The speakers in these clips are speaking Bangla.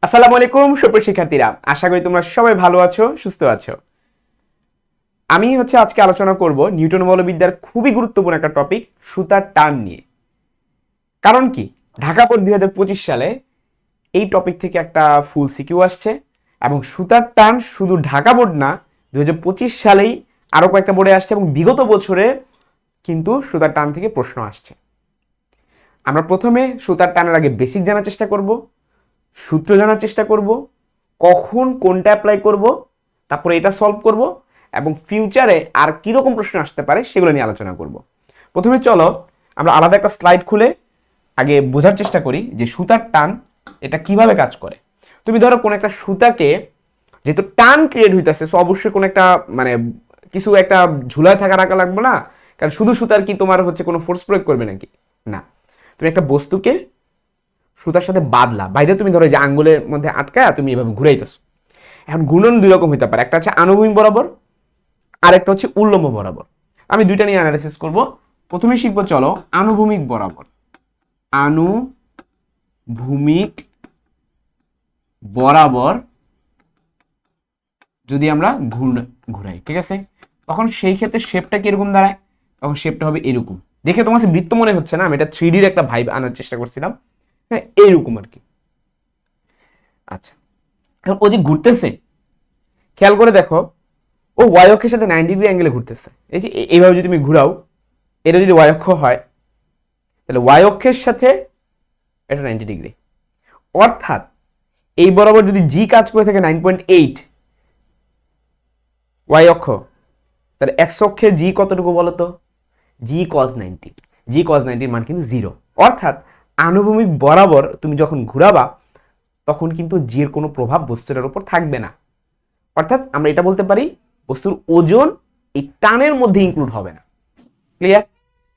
আসসালামু আলাইকুম সুপ্রিয় শিক্ষার্থীরা, আশা করি তোমরা সবাই ভালো আছো, সুস্থ আছো। আমি আজকে আলোচনা করব নিউটন বলবিদ্যার খুবই গুরুত্বপূর্ণ একটা টপিক, সুতার টান নিয়ে। কারণ কি, ঢাকা বোর্ড 2025 সালে এই টপিক থেকে একটা ফুল সিকিউ আসছে, এবং সুতার টান শুধু ঢাকা বোর্ড না, 2025 সালেই আরো কয়েকটা বোর্ডে আসছে, এবং বিগত বছরে কিন্তু সুতার টান থেকে প্রশ্ন আসছে। আমরা প্রথমে সুতার টানের আগে বেসিক জানার চেষ্টা করব, সূত্র জানার চেষ্টা করব, কখন কোনটা অ্যাপ্লাই করব, তারপরে এটা সলভ করব, এবং ফিউচারে আর কীরকম প্রশ্ন আসতে পারে সেগুলো নিয়ে আলোচনা করব। প্রথমে চলো আমরা আলাদা একটা স্লাইড খুলে আগে বোঝার চেষ্টা করি যে সুতার টান এটা কিভাবে কাজ করে। তুমি ধরো কোন একটা সুতাকে, যেহেতু টান ক্রিয়েট হইতেছে, সো অবশ্যই কোন একটা কিছু একটা ঝুলায় থাকা রাখা লাগবে না, কারণ শুধু সুতার কি তোমার কোনো ফোর্স প্রয়োগ করবে নাকি? না, তুমি একটা বস্তুকে সুতার সাথে বাঁধলা, বাইরে তুমি ধরো যে আঙ্গুলের মধ্যে আটকায় তুমি এভাবে ঘুরাইতেছো। এখন ঘূর্ণন দুই রকম হইতে পারে, একটা হচ্ছে আনুভূমিক বরাবর, আর একটা হচ্ছে উল্লম্ব বরাবর। আমি দুইটা নিয়ে অ্যানালাইসিস করব। প্রথমে শিখবো চলো আনুভূমিক বরাবর। আনুভূমিক বরাবর যদি আমরা ঘুরাই, ঠিক আছে, তখন সেই ক্ষেত্রে শেপটা কিরকম দাঁড়ায়? তখন শেপটা হবে এরকম। দেখে তোমার বৃত্ত মনে হচ্ছে না, আমি এটা 3D একটা ভাইব আনার চেষ্টা করছিলাম। হ্যাঁ, এইরকম আর কি। আচ্ছা, ও যে ঘুরতেছে, খেয়াল করে দেখো, ও ওয়াই অক্ষের সাথে 90 ডিগ্রি অ্যাঙ্গেলে ঘুরতেছে। এই যে এইভাবে যদি তুমি ঘুরাও, এটা যদি ওয়াই অক্ষ হয়, তাহলে ওয়াই অক্ষের সাথে এটা 90 ডিগ্রি। অর্থাৎ এই বরাবর যদি জি কাজ করে থাকে 9.8 ওয়াই অক্ষ, তাহলে এক্স অক্ষে জি কতটুকু বলো তো? জি কজ 90। জি কজ 90 মান কিন্তু 0। অর্থাৎ আনুভূমিক বরাবর তুমি যখন ঘুরাবা, তখন কিন্তু জির কোনো প্রভাব বস্তুটার উপর থাকবে না। অর্থাৎ আমরা এটা বলতে পারি বস্তুর ওজন এই টানের মধ্যে ইনক্লুড হবে না। ক্লিয়ার?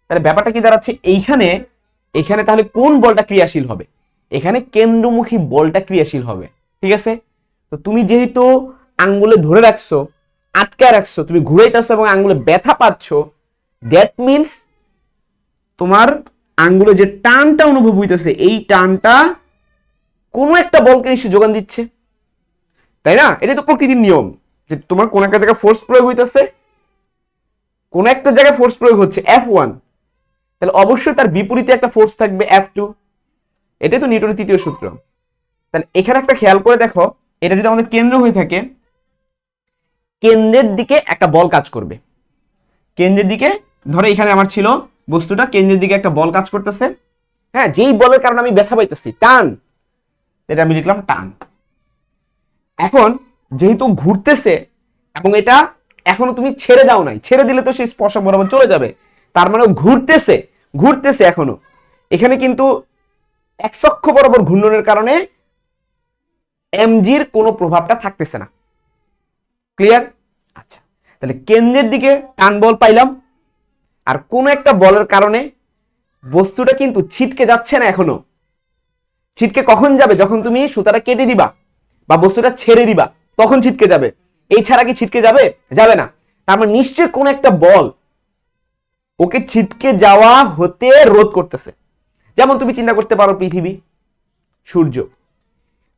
তাহলে ব্যাপারটা কি দাঁড়াচ্ছে, এইখানে তাহলে কোন বলটা ক্রিয়াশীল হবে? এখানে কেন্দ্রমুখী বলটা ক্রিয়াশীল হবে। ঠিক আছে, তো তুমি যেহেতু আঙ্গুলে ধরে রাখছো, আটকায় রাখছো, তুমি ঘুরাইতেছো এবং আঙ্গুলে ব্যথা পাচ্ছ, দ্যাট মিনস তোমার আঙ্গুলে যে টানটা অনুভব হইতেছে, এই টানটা কোনো একটা বলকে নিশ্চয় যোগান দিচ্ছে, তাই না? এটা তো প্রকৃতির নিয়ম যে তোমার কোন একটা জায়গায় ফোর্স প্রয়োগ হইতেছে, কোন একটা জায়গায় ফোর্স প্রয়োগ হচ্ছে F1, তাহলে অবশ্যই তার বিপরীতে একটা ফোর্স থাকবে F2। এটাই তো নিউটনের তৃতীয় সূত্র। তাহলে এখানে একটা খেয়াল করে দেখো, এটা যদি আমাদের কেন্দ্র হয়ে থাকে, কেন্দ্রের দিকে একটা বল কাজ করবে। কেন্দ্রের দিকে ধরো এখানে আমার ছিল বস্তুটা, কেন্দ্রের দিকে একটা বল কাজ করতেছে। হ্যাঁ, যেই বলের কারণে আমি ব্যথা পাইতেছি, টান, এটা আমি লিখলাম টান। এখন যেহেতু ঘুরতেছে এবং এটা এখনো তুমি ছেড়ে দাও নাই, ছেড়ে দিলে তো সেই স্পর্শক বরাবর চলে যাবে, তার মানে ঘুরতেছে এখনো। এখানে কিন্তু এক্স অক্ষ বরাবর ঘূর্ণনের কারণে এমজির কোনো প্রভাবটা থাকতেছে না। ক্লিয়ার? আচ্ছা, তাহলে কেন্দ্রের দিকে টান বল পাইলাম, আর কোন একটা বলের কারণে বস্তুটা কিন্তু ছিটকে যাচ্ছে না এখনো। ছিটকে কখন যাবে? যখন তুমি সুতাটা কেটে দিবা বা বস্তুটা ছেড়ে দিবা, তখন ছিটকে যাবে। এই ছাড়া কি ছিটকে যাবে? যাবে না। তার মানে নিশ্চয়ই কোন একটা বল ওকে ছিটকে যাওয়া হতে রোধ করতেছে। যেমন তুমি চিন্তা করতে পারো পৃথিবী,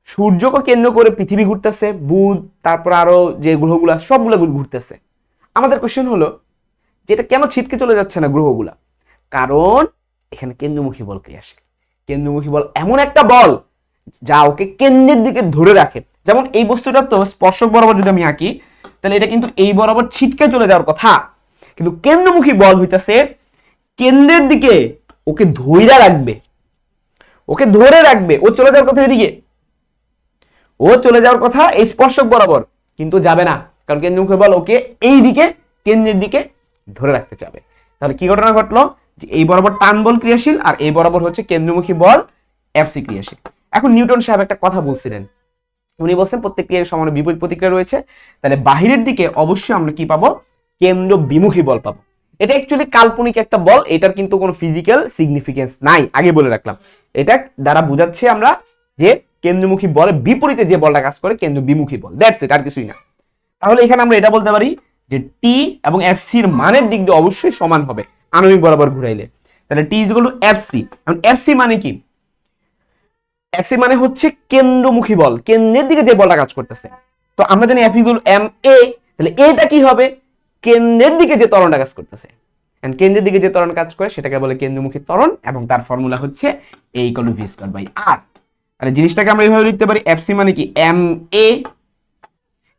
সূর্যকে কেন্দ্র করে পৃথিবী ঘুরতেছে, বুধ, তারপর আরো যে গ্রহগুলো আছে সবগুলো ঘুরতেছে। আমাদের কোশ্চেন হলো যে এটা কেন ছিটকে চলে যাচ্ছে না গ্রহগুলা? কারণ এখানে কেন্দ্রমুখী বল ক্রিয়াশীল। কেন্দ্রমুখী বল এমন একটা বল যা ওকে কেন্দ্রের দিকে ধরে রাখে। যেমন এই বস্তুটা তো স্পর্শক বরাবর যদি আমি আঁকি, তাহলে এটা কিন্তু এই বরাবর ছিটকে চলে যাওয়ার কথা, কিন্তু কেন্দ্রমুখী বল হইতাছে কেন্দ্রের দিকে ওকে ধইরা রাখবে, ওকে ধরে রাখবে। ও চলে যাওয়ার কথা এদিকে, ও চলে যাওয়ার কথা এই স্পর্শক বরাবর, কিন্তু যাবে না, কারণ কেন্দ্রমুখী বল ওকে এই দিকে, কেন্দ্রের দিকে ধরে রাখতে চাবে। তাহলে কি ঘটনা ঘটলো, যে এই বরাবর টান বল ক্রিয়াশীল আর এই বরাবর হচ্ছে কেন্দ্রমুখী বল এফসি ক্রিয়াশীল। এখন নিউটন সাহেব একটা কথা বলছিলেন, উনি বলছেন প্রত্যেক ক্রিয়ার সমান বিপরীত প্রতিক্রিয়া রয়েছে, তাহলে বাহিরের দিকে অবশ্যই আমরা কি পাবো? কেন্দ্র বিমুখী বল পাবো। এটা অ্যাকচুয়ালি কাল্পনিক একটা বল, এটার কিন্তু কোনো ফিজিক্যাল সিগনিফিকেন্স নাই, আগে বলে রাখলাম। এটা দ্বারা বোঝাচ্ছি আমরা যে কেন্দ্রমুখী বলের বিপরীতে যে বলটা কাজ করে কেন্দ্র বিমুখী বল, দ্যাটস ইট, আর কিছুই না। তাহলে এখানে আমরা এটা বলতে পারি যে টি এবং এফসির মানের দিক দিয়ে অবশ্যই সমান হবে আণবিক বরাবর ঘুরাইলে। তাহলে টি ইজ ইকুয়াল টু এফসি। এখন এফসি মানে কি? এফসি মানে হচ্ছে কেন্দ্রমুখী বল, কেন্দ্রের দিকে যে বলটা কাজ করতেছে। তো আমরা জানি এফ ইকুয়াল এম এ, তাহলে এটা কি হবে, কেন্দ্রের দিকে যে ত্বরণটা কাজ করতেছে, কেন্দ্রের দিকে যে ত্বরণ কাজ করে সেটাকে বলে কেন্দ্রমুখী ত্বরণ, এবং তার ফর্মুলা হচ্ছে a equal to v square by r. তাহলে জিনিসটাকে আমরা এইভাবে লিখতে পারি, এফসি মানে কি এম এ,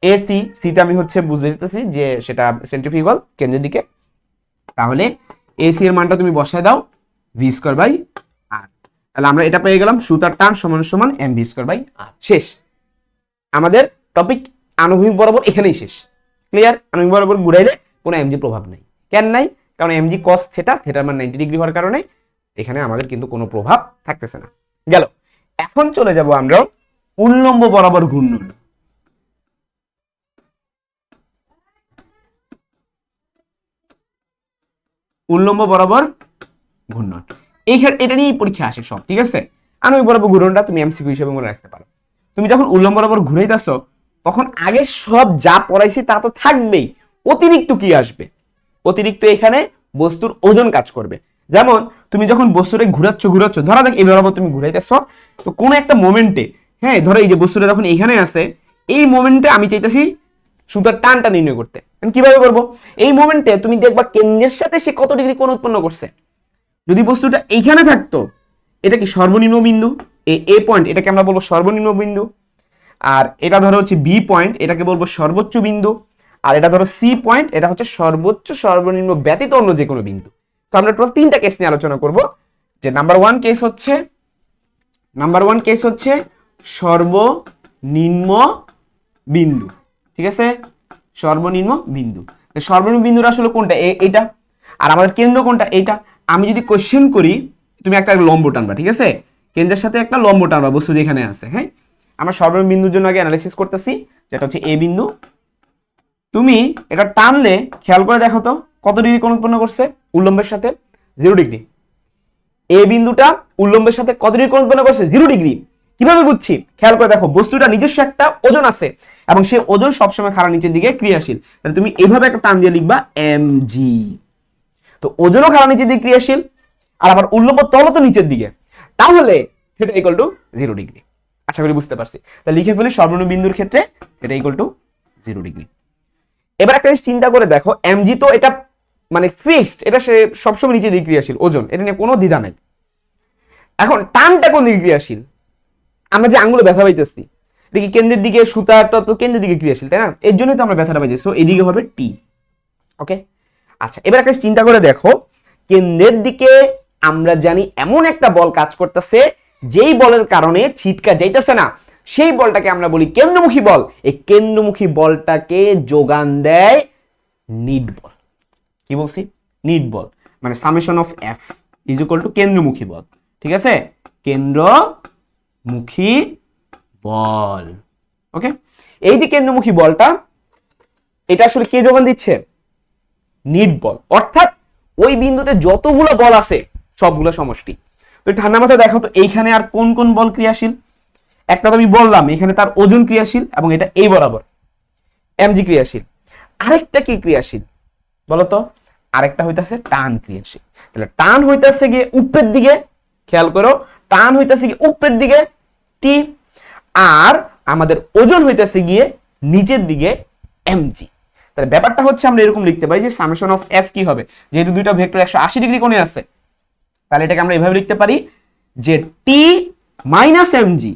এসি, সিতে আমি হচ্ছে বুঝতে যেতেছি যে সেটা সেন্ট্রিফিউগাল কেন্দ্রের দিকে, তাহলে এসি এর মানটা তুমি বসায় দাও ভি স্কয়ার বাই আর। তাহলে আমরা এটা পেয়ে গেলাম, সুতার টান সমান সমান এম ভি স্কয়ার বাই আর। শেষ, আমাদের টপিক আনুভূমিক বরাবর এখানেই শেষ। ক্লিয়ার? আনুভূমিক বরাবর ঘুরাইলে কোনো এমজি প্রভাব নাই। কেন নাই? কারণ এমজি কস থেটা, থেটার মান 90 ডিগ্রি হওয়ার কারণে এখানে আমাদের কিন্তু কোনো প্রভাব থাকতেছে না। গেল, এখন চলে যাব আমরা উল্লম্ব বরাবর ঘূর্ণন। উল্লম্ব বরাবর ঘূর্ণন এটা নিয়েই পরীক্ষা আসে সব, ঠিক আছে? আনুভূমিক বরাবর ঘূর্ণনটা তুমি এমসিকিউ হিসেবে মনে রাখতে পারো। তুমি যখন উল্লম্ব বরাবর ঘুরাইতেছো তখন আগে সব যা পড়াইছি তা তো থাকবেই, অতিরিক্ত কি আসবে? অতিরিক্ত এখানে বস্তুর ওজন কাজ করবে। যেমন তুমি যখন বস্তুটা ঘুরাচ্ছ, ধরা যাক এই বরাবর তুমি ঘুরাইতেছো, তো কোনো একটা মোমেন্টে, হ্যাঁ ধরো এই যে বস্তুটা যখন এখানে আছে, এই মোমেন্টে আমি চাইতেছি সুতার টানটা নির্ণয় করতে। কিভাবে করবো? এই মোমেন্টে তুমি দেখবা কেন্দ্রের সাথে সে কত ডিগ্রি কোণ উৎপন্ন করছে। যদি বস্তুটা এইখানে থাকতো, এটা কি সর্বনিম্ন বিন্দু, এ পয়েন্ট, এটাকে আমরা বলবো সর্বনিম্ন বিন্দু। আর এটা ধরো হচ্ছে বি পয়েন্ট, এটাকে বলবো সর্বোচ্চ বিন্দু। আর এটা ধরো সি পয়েন্ট, এটা হচ্ছে সর্বোচ্চ সর্বনিম্ন ব্যতীত অন্য যে কোনো বিন্দু। তো আমরা টোটাল তিনটা কেস নিয়ে আলোচনা করব। যে নাম্বার ওয়ান কেস হচ্ছে সর্বনিম্ন বিন্দু, ঠিক আছে? সর্বনিম্ন বিন্দু, সর্বনিম্ন বিন্দুটা আসলে কোনটা? এইটা। আর আমাদের কেন্দ্র কোনটা? এইটা। আমি যদি কোশ্চেন করি, তুমি একটা লম্ব টানবা, ঠিক আছে? কেন্দ্রের সাথে একটা লম্ব টানবা বস্তু যেখানে আছে, হ্যাঁ? আমরা সর্বনিম্ন বিন্দুর জন্য আগে অ্যানালাইসিস করতেছি, যেটা হচ্ছে এ বিন্দু। তুমি এটা টানলে খেয়াল করে দেখো তো কত ডিগ্রি কোণ উৎপন্ন করছে উল্লম্বের সাথে? 0 ডিগ্রি। এ বিন্দুটা উল্লম্বের সাথে কত ডিগ্রি কোণ উৎপন্ন করছে? 0 ডিগ্রি। কিভাবে বুঝছি? খেয়াল করে দেখো, বস্তুটা নিজস্ব একটা ওজন আছে এবং সেই ওজন সবসময় খাড়া নিচের দিকে ক্রিয়াশীল। তাহলে তুমি এইভাবে একটা টান দিয়ে লিখবা mg। তো ওজনও খাড়া নিচের দিকে ক্রিয়াশীল, আর আবার উল্লম্ব তল তো নিচের দিকে, তাহলে থিটা ইকুয়াল টু 0 ডিগ্রি। আশা করি বুঝতে পারছি। তাহলে লিখে ফেলি সর্বনিম্ন বিন্দুর ক্ষেত্রে থিটা ইকুয়াল টু 0 ডিগ্রি। এবার একটা জিনিস চিন্তা করে দেখো, এমজি তো এটা মানে ফিক্সড, এটা সে সবসময় নিচের দিকে ক্রিয়াশীল ওজন, এটা নিয়ে কোনো দ্বিধা নাই। এখন টানটা কোন দিকে ক্রিয়াশীল? আমরা যে আঙ্গুলে ব্যথা পাইতেছি, এটা কি কেন্দ্রের দিকে? সুতাটা তো কেন্দ্রের দিকে ক্রিয়াশীল, তাই না? এর জন্যই তো আমরা ব্যথাটা পাইতেছি। সো এদিকে হবে টি। ওকে, আচ্ছা এবার একটা চিন্তা করে দেখো, কেন্দ্রের দিকে আমরা জানি এমন একটা বল কাজ করতেছে যেই বলের কারণে ছিটকা যাইতেছে না, সেই বলটাকে আমরা বলি কেন্দ্রমুখী বল। এই কেন্দ্রমুখী বলটাকে যোগান দেয় নিট বল। কি বলছি? নিট বল, মানে summation of F is equal to কেন্দ্রমুখী বল, ঠিক আছে? কেন্দ্রমুখী বল। ওকে, এই যে কেন্দ্রমুখী বলটা, এটা আসলে কে যোগান দিচ্ছে? নিট বল। অর্থাৎ ওই বিন্দুতে যতগুলো বল আছে সবগুলো সমষ্টি। তো ঠান্ডা মাথায় দেখো তো এইখানে আর কোন কোন বল ক্রিয়াশীল? একটা তো আমি বললাম এখানে তার ওজন ক্রিয়াশীল এবং এটা এই বরাবর এমজি ক্রিয়াশীল। আরেকটা কি ক্রিয়াশীল বলতো? আরেকটা হইতাছে টান ক্রিয়াশীল। তাহলে টান হইতাছে গিয়ে উপরের দিকে, খেয়াল করো, টান হইতাছে গিয়ে উপরের দিকে টি, আর আমাদের ওজন হইতাছে গিয়ে নিচের দিকে এমজি। তাহলে ব্যাপারটা হচ্ছে আমরা এরকম লিখতে পারি যে সামেশন অফ এফ কি হবে, যেহেতু দুইটা ভেক্টর 180 ডিগ্রি কোণে আছে, তাহলে এটাকে আমরা এভাবে লিখতে পারি যে টি মাইনাস এমজি।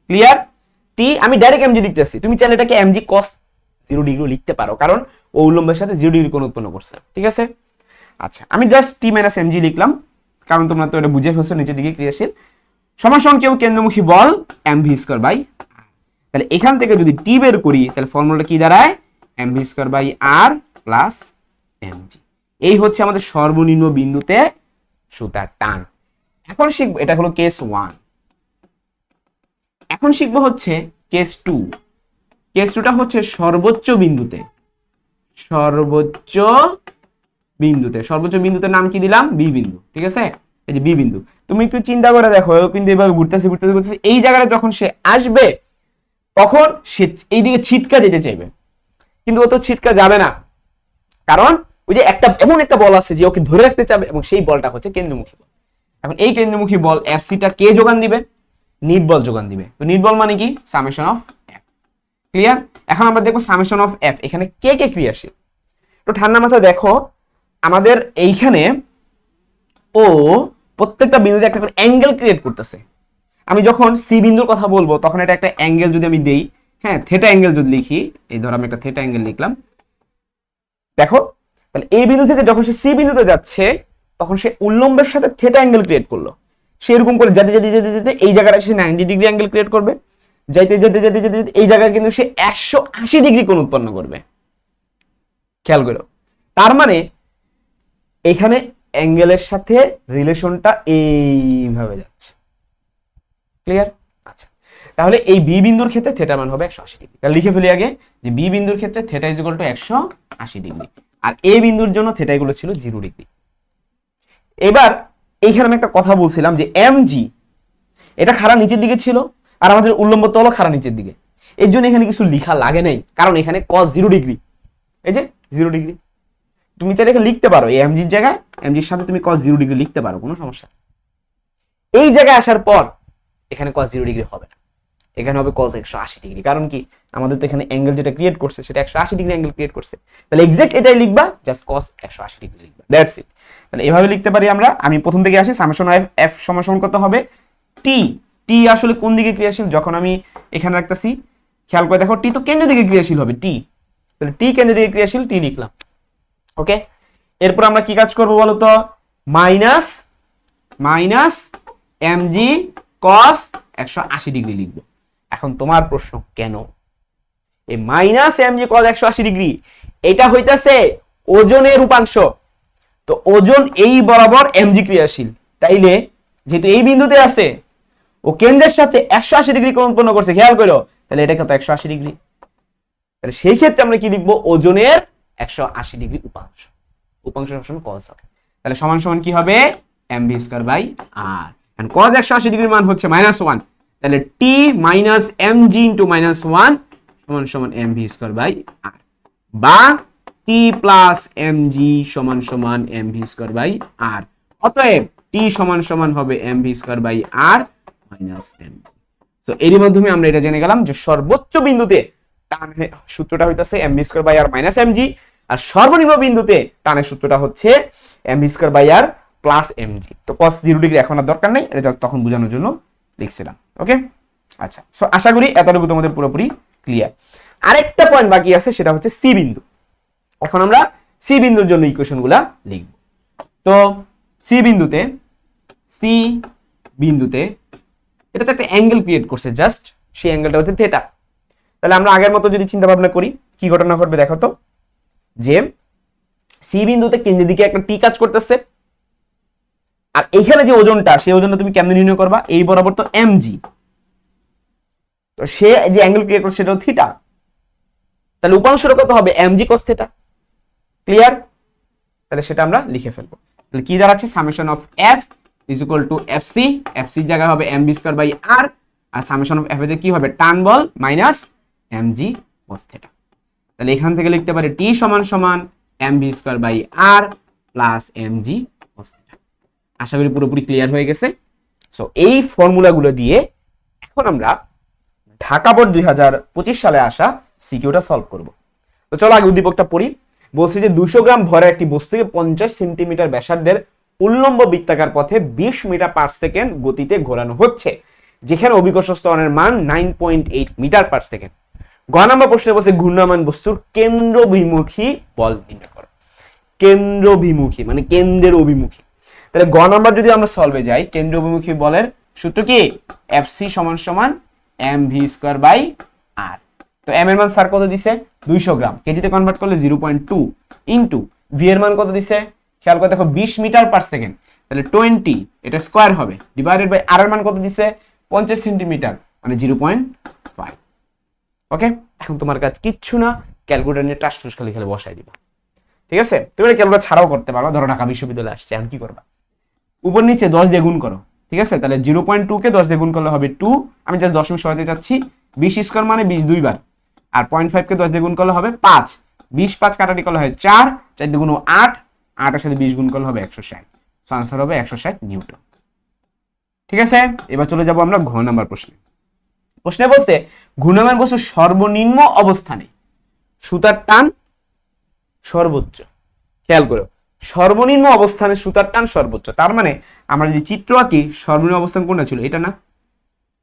ক্লিয়ার? টি আমি ডাইরেক্ট এমজি লিখতেছি, তুমি চাইলে এটাকে এমজি কস 0 ডিগ্রি লিখতে পারো, কারণ ও উল্লম্বের সাথে 0 ডিগ্রি কোণ উৎপন্ন করছে, ঠিক আছে? আচ্ছা আমি জাস্ট টি মাইনাস এমজি লিখলাম, কারণ তোমরা তো এটা বুঝে ফেলছো নিচের দিকে ক্রিয়াশীল। সমান কেউ কেন্দ্রমুখী বল এমভি স্কয়ার বাই। তাহলে এখান থেকে যদি টি বের করি তাহলে ফর্মুলাটা কি দাঁড়ায়? M v square by r plus m g. এই হচ্ছে আমাদের সর্বনিম্ন বিন্দুতে সুতার টান। এখন শিখবো, এটা হলো কেস 1। এখন শিখবো হচ্ছে কেস 2। কেস 2টা হচ্ছে সর্বোচ্চ বিন্দুতে। সর্বোচ্চ বিন্দুতে নাম কি দিলাম? বি বিন্দু, ঠিক আছে? এই যে বি বিন্দু, তুমি একটু চিন্তা করে দেখো, কিন্তু এভাবে ঘুরতেছে, এই জায়গায় যখন সে আসবে তখন সে এইদিকে ছিটকা যেতে চাইবে, কিন্তু ও তো ছিটকা যাবে না, কারণ ওই যে একটা এমন একটা বল আছে যে ওকে ধরে রাখতে চাবে, এবং সেই বলটা হচ্ছে কেন্দ্রমুখী বল। এখন এই কেন্দ্রমুখী বল এফসিটা কে যোগান দিবে? নিট বল যোগান দিবে। তো নিট বল মানে কি? Summation of F. ক্লিয়ার? এখন আমরা দেখবো সামেশন অফ এফ এখানে কে কে ক্রিয়াশীল। তো ঠান্ডা মাথায় দেখো আমাদের এইখানে ও প্রত্যেকটা বিন্দুতে একটা করে অ্যাঙ্গেল ক্রিয়েট করতেছে। আমি যখন সি বিন্দুর কথা বলবো তখন এটা একটা অ্যাঙ্গেল যদি আমি দেই, হ্যাঁ থেটা অ্যাঙ্গেল যদি লিখি, এই ধর আমি একটা থেটা অ্যাঙ্গেল লিখলাম, দেখো তাহলে এই বিন্দু থেকে যখন সে সি বিন্দুতে যাচ্ছে তখন সে উল্লম্বের সাথে থেটা অ্যাঙ্গেল ক্রিয়েট করলো। সেরকম করে যেতে যেতে যেতে যেতে এই জায়গাটা সে 90 ডিগ্রি অ্যাঙ্গেল ক্রিয়েট করবে, যাইতে যেতে যেতে যেতে যেতে এই জায়গায় কিন্তু সে 180 ডিগ্রি কোণ উৎপন্ন করবে। খেয়াল করো, তার মানে এখানে অ্যাঙ্গেলের সাথে রিলেশনটা এইভাবে যাচ্ছে। ক্লিয়ার? আচ্ছা, তাহলে এই বি বিন্দুর ক্ষেত্রে থেটা মান হবে 180 ডিগ্রি। তাহলে লিখে ফেলি আগে যে বি বিন্দুর ক্ষেত্রে theta is equal to 180 degree, আর এ বিন্দুর জন্য থেটা এগুলো ছিল 0 ডিগ্রি। এবার এইখানে আমি একটা কথা বলছিলাম যে এম জি এটা খাড়া নিচের দিকে ছিল আর আমাদের উল্লম্ব তলও খাড়া নিচের দিকে, এর জন্য এখানে কিছু লেখা লাগে নাই, কারণ এখানে cos 0 ডিগ্রি, এই যে 0 ডিগ্রি। তুমি চাইলে এখানে লিখতে পারো এম জির জায়গায় এম জির সাথে তুমি cos 0 ডিগ্রি লিখতে পারো, কোনো সমস্যা। এই জায়গায় আসার পর এখানে cos 0 ডিগ্রি হবে না, এখানে হবে cos 180 ডিগ্রি। কারণ কি? আমাদের তো এখানে অ্যাঙ্গেল যেটা ক্রিয়েট করছে সেটা 180 ডিগ্রি অ্যাঙ্গেল ক্রিয়েট করছে, তাহলে এক্সাক্ট এটাই লিখবা, জাস্ট cos 180 ডিগ্রি লিখবা, দ্যাটস ইট। তাহলে এভাবে লিখতে পারি আমরা। আমি প্রথম থেকে আসি, সামেশন অফ এফ সমান কত হবে? টি। টি আসলে কোন দিকে ক্রিয়াশীল? যখন আমি এখানে রাখতেছি খেয়াল করে দেখো, টি তো কেন্দ্রের দিকে ক্রিয়াশীল হবে, টি, তাহলে টি কেন্দ্রের দিকে ক্রিয়াশীল, টি লিখলাম। ওকে, এরপর আমরা কি কাজ করব বলো তো? মাইনাস মাইনাস এম জি কস 180 ডিগ্রি লিখব। এখন তোমার প্রশ্ন, কেন এই মাইনাস এম জি কস 180 ডিগ্রি? এটা হইতাছে ওজনের উপাংশ, তো ওজন এই বরাবর এম জি ক্রিয়াশীল, তাইলে যেহেতু এই বিন্দুতে আছে ও কেন্দ্রের সাথে 180 ডিগ্রি কোণ উৎপন্ন করছে, খেয়াল করো, তাহলে এটা কত? 180 ডিগ্রি। তাহলে সেই ক্ষেত্রে আমরা কি লিখবো? ওজনের 180 ডিগ্রি উপাংশ, উপাংশ সবসময় cos হবে। তাহলে সমান সমান কি হবে? mv square by r, and cos 180 ডিগ্রির মান হচ্ছে -1, তাহলে t মাইনাস mg ইনটু -1 সমান সমান mv স্কয়ার বাই r, বা t প্লাস mg সমান সমান mv স্কয়ার বাই r। অতএব t সমান সমান হবে mv square by r minus mg। So এর মাধ্যমে আমরা এটা জেনে গেলাম যে সর্বোচ্চ বিন্দুতে টানের সূত্রটা হইতাছে mv square by r minus mg, আর সর্বনিম্ন বিন্দুতে টানের সূত্রটা হচ্ছে mv square by r plus mg। তো cos 0 ডিগ্রি এখন আর দরকার নাই, এটা তখন বোঝানোর জন্য লিখছিলাম। ওকে, আচ্ছা, সো আশা করি এতটুকু তোমাদের পুরোপুরি ক্লিয়ার। আরেকটা পয়েন্ট বাকি আছে, সেটা হচ্ছে সি বিন্দু। এখন আমরা সি বিন্দুর জন্য ইকুয়েশনগুলা লিখব। তো সি বিন্দুতে এটা তো একটা অ্যাঙ্গেল ক্রিয়েট করছে, জাস্ট সেই অ্যাঙ্গেলটা হচ্ছে থেটা। তাহলে আমরা আগের মতো যদি চিন্তা ভাবনা করি, কি ঘটনা ঘটবে দেখো তো, যে সি বিন্দুতে কেন্দ্রের দিকে একটা টি কাজ করতেছে, আর এখানে যে ওজনটা, সেই ওজনটা তুমি কেমনে নির্ণয় করবা? এই বরাবর তো এমজি, তো সে যে অ্যাঙ্গেল ক্রিয়েট করছে সেটা থিটা, তাহলে উপাংশটা কত হবে? Mg cos theta. ক্লিয়ার? তাহলে সেটা আমরা লিখে ফেলবো। তাহলে কি দাঁড়াচ্ছে? Summation of F is equal to Fc, এফসির জায়গায় হবে এমবি স্কয়ার বাই আর, আর সামেশন অফ এফ এর কি হবে? টান বল মাইনাস এমজি কস থিটা। তাহলে এখান থেকে লিখতে পারি টি সমান সমান mv square by r plus mg cos theta. আশা করি পুরোপুরি ক্লিয়ার হয়ে গেছে। সো এই ফর্মুলাগুলো দিয়ে এখন আমরা ঢাকা বোর্ড 2025 সালে আসা সিকিউটা সলভ করব। তো চলো আগে উদ্দীপকটা পড়ি। বলছে যে 200 গ্রাম ভরের একটি বস্তুকে 50 সেন্টিমিটার ব্যাসার্ধের উল্লম্ব বৃত্তাকার পথে 20 মিটার পার সেকেন্ড গতিতে ঘোরানো হচ্ছে, যেখানে অভিকর্ষ ত্বরণের মান 9.8 মিটার পার সেকেন্ড। গ নম্বর প্রশ্নে বলছে ঘূর্ণায়মান বস্তুর কেন্দ্রবিমুখী বল নির্ণয় করো। কেন্দ্রবিমুখী মানে কেন্দ্রের অভিমুখী। তাহলে গ নাম্বার যদি আমরা সলভে যাই, কেন্দ্র অভিমুখী বলের সূত্র কি? এফসি সমান সমান mv স্কয়ার বাই r। তো m এর মান স্যার কত দিছে? 200 গ্রাম, কেজিতে কনভার্ট করলে 0.2 ইনটু v এর মান কত দিছে? খেয়াল করে দেখো 20 মিটার পার সেকেন্ড, তাহলে 20 এটা স্কয়ার হবে, ডিভাইডেড বাই r এর মান কত দিছে? 50 সেন্টিমিটার মানে 0.5। ওকে, এখন তোমার কাজ কিচ্ছু না, ক্যালকুলেটর নিয়ে টাস টুস খালি বসাই দিবা। ঠিক আছে, তুমি এটা ক্যালকুলেটর ছাড়াও করতে পারো। ধরো ঢাকা বিশ্ববিদ্যালয়ে আসছে, এখন কি করবা? উপর নিচে 10 দিয়ে গুণ করো। ঠিক আছে, তাহলে 0.2 কে 10 দিয়ে গুণ করলে হবে 2, আমি জাস্ট দশমিক সরাতে চাচ্ছি। 20 স্কয়ার মানে 20 দুইবার, আর 0.5 কে 10 দিয়ে গুণ করলে হবে 5, 20 5 কাটাটি করলে হয় 4, 4 দিয়ে গুণ 8, 8 এর সাথে 20 গুণ করলে হবে 160। সো आंसर হবে 160 নিউটন। ঠিক আছে, এবার চলে যাব আমরা ঘ নাম্বার প্রশ্নে। প্রশ্নে বলছে ঘূর্ণায়মান বস্তুর সর্বনিম্ন অবস্থানে সুতার টান সর্বোচ্চ। খেয়াল করো, সর্বনিম্ন অবস্থানে সুতার টান সর্বোচ্চ, তার মানে আমরা যদি চিত্র আঁকি সর্বনিম্ন অবস্থান কোনটা ছিল, এটা না?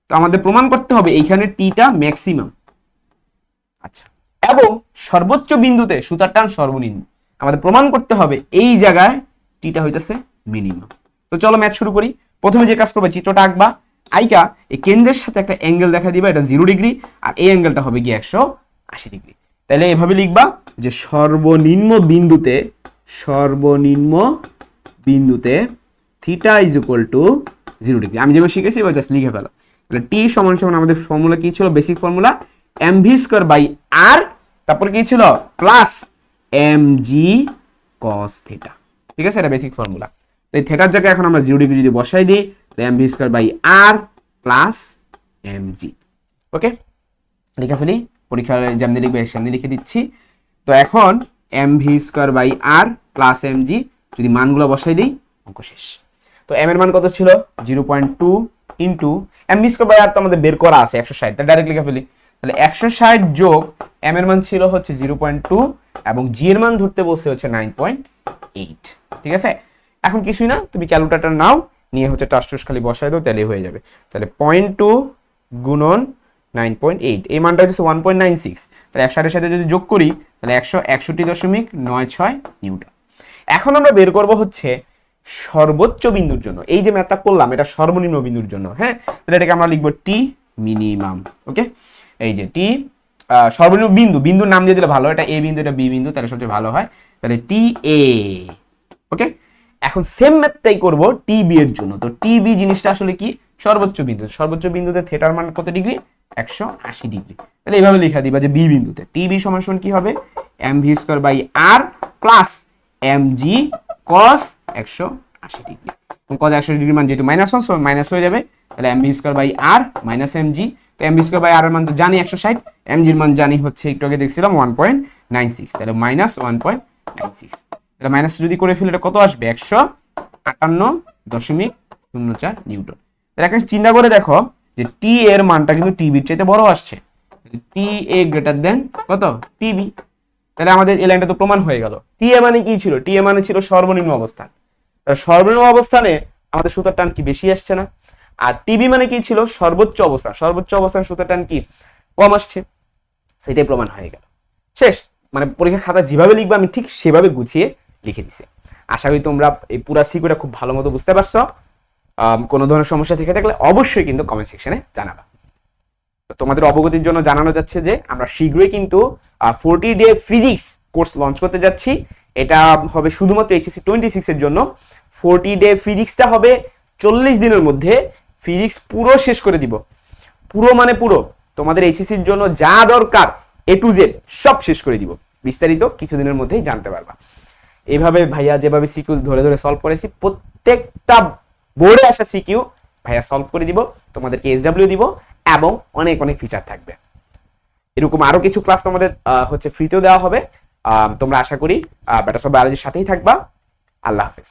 তো আমাদের প্রমাণ করতে হবে এইখানে টিটা ম্যাক্সিমাম। আচ্ছা, এবং সর্বোচ্চ বিন্দুতে সুতার টান সর্বনিম্ন, আমাদের প্রমাণ করতে হবে এই জায়গায় টিটা হইতেছে মিনিমাম। তো চলো ম্যাথ শুরু করি। প্রথমে যে কাজ করবে, চিত্রটা আঁকবা, আইকা এই কেন্দ্রের সাথে একটা অ্যাঙ্গেল দেখা দিবা, এটা 0 ডিগ্রি, আর এই অ্যাঙ্গেলটা হবে গিয়ে 180 ডিগ্রি। তাহলে এভাবে লিখবা যে সর্বনিম্ন বিন্দুতে theta is equal two 0 degree. আমি যেভাবে শিখেছি এবার জাস্ট লিখে ফেলো। তাহলে টি সমান সমান আমাদের ফর্মুলা কি ছিল, basic formula mv square by r, তারপর কি ছিল প্লাস mg cos থিটা। ঠিক আছে, এটা বেসিক ফর্মুলা। তো এই থিটার জায়গায় এখন আমরা 0 ডিগ্রি যদি বসাই দিই, তাহলে mv square by r plus mg। Okay, লিখে ফেলি, পরীক্ষার যেমনি লিখবে সেমনি লিখে দিচ্ছি। তো এখন mv square by r plus mg যদি মানগুলো বসাই দিই, অঙ্ক শেষ। তো m এর মান কত ছিল 0.2 ইন্টু mv স্কয়ার বাই আর তো আমাদের বের করা আছে 160, তা ডাইরেক্ট লিখে ফেলি। তাহলে 160 যোগ m এর মান ছিল হচ্ছে 0.2 এবং g এর মান ধরতে বলছে হচ্ছে 9.8। ঠিক আছে, এখন কিছুই না, তুমি ক্যালকুলেটর নাও, নিয়ে হচ্ছে টাসটুস খালি বসাই দাও, তাহলে হয়ে যাবে। তাহলে 0.2 গুণন 9.8, এই মানটা হচ্ছে 1.96। তাহলে 160 এর সাথে যদি যোগ করি তাহলে 161.96 নিউটন। এখন আমরা বের করব হচ্ছে সর্বোচ্চ বিন্দুর জন্য, এই যে ম্যাথটা করলাম এটা সর্বনিম্ন বিন্দুর জন্য। হ্যাঁ, তাহলে এটাকে আমরা লিখবো টি মিনিমাম। ওকে, এই যে টি সর্বনিম্ন বিন্দুর নাম দিয়ে দিলে ভালো, এটা এ বিন্দু, এটা বি বিন্দু, তাহলে সবচেয়ে ভালো হয়। তাহলে টি এ। ওকে, এখন সেম ম্যাথটাই করব টি বি এর জন্য। তো টি বি জিনিসটা আসলে কি, সর্বোচ্চ বিন্দুতে থিটার মান কত ডিগ্রি, 180 ডিগ্রি। তাহলে এইভাবে লেখা দিবা যে বি বিন্দুতে টি বি সমান সমান কি হবে, mv square by r plus mg cos 180 degree. cos 180 degree মান যেহেতু -1 সো মাইনাস হয়ে যাবে, তাহলে mv square by r minus mg। তো mv স্কয়ার বাই আর এর মান তো জানি 160, mg এর মান জানি হচ্ছে একটু আগে দেখছিলাম 1.96, তাহলে -1.96। তাহলে মাইনাস যদি করে ফেলে এটা কত আসবে, 158.04 নিউটন। তাহলে একটা চিন্তা করে দেখো যে টি এর মানটা কিন্তু টিবির চাইতে বড় আসছে, টি এ গ্রেটার দেন কত, টিবি। তাহলে আমাদের এই লাইনটা তো প্রমাণ হয়ে গেল। টি এ মানে কি ছিল, টি এ মানে ছিল সর্বনিম্ন অবস্থান। তাহলে সর্বনিম্ন অবস্থানে আমাদের সুতার টান কি বেশি আসছে না? আর টিবি মানে কি ছিল, সর্বোচ্চ অবস্থান সুতার টান কি কম আসছে, সেটাই প্রমাণ হয়ে গেল। শেষ, মানে পরীক্ষা খাতা যেভাবে লিখবে আমি ঠিক সেভাবে গুছিয়ে লিখে দিছি। আশা করি তোমরা এই পুরা সিকিউরিটা খুব ভালো মতো বুঝতে পারছো। কোনো ধরনের সমস্যা থেকে থাকলে অবশ্যই কিন্তু কমেন্ট সেকশনে জানাবা। তোমাদের অবগতির জন্য জানানো যাচ্ছে যে আমরা শীঘ্রই কিন্তু 40 ডে ফিজিক্স কোর্স লঞ্চ করতে যাচ্ছি। এটা হবে শুধুমাত্র এইচএসসি 26 এর জন্য। 40 ডে ফিজিক্সটা হবে 40 দিনের মধ্যে ফিজিক্স পুরো শেষ করে দিব। পুরো মানে পুরো, তোমাদের এইচএসসির জন্য যা দরকার A to Z সব শেষ করে দিব। বিস্তারিত কিছুদিনের মধ্যেই জানতে পারবা। এইভাবে ভাইয়া যেভাবে সিকিউ ধরে ধরে সলভ করেছি, প্রত্যেকটা বোর্ডে আসা সিকিউ ভাইয়া সলভ করে দিব, তোমাদেরকে SW দিব এবং অনেক অনেক ফিচার থাকবে। এরকম আরো কিছু ক্লাস তোমাদের হচ্ছে ফ্রিতেও দেওয়া হবে। তোমরা আশা করি বেটার সব বায়োলজির সাথেই থাকবা। আল্লাহ হাফেজ।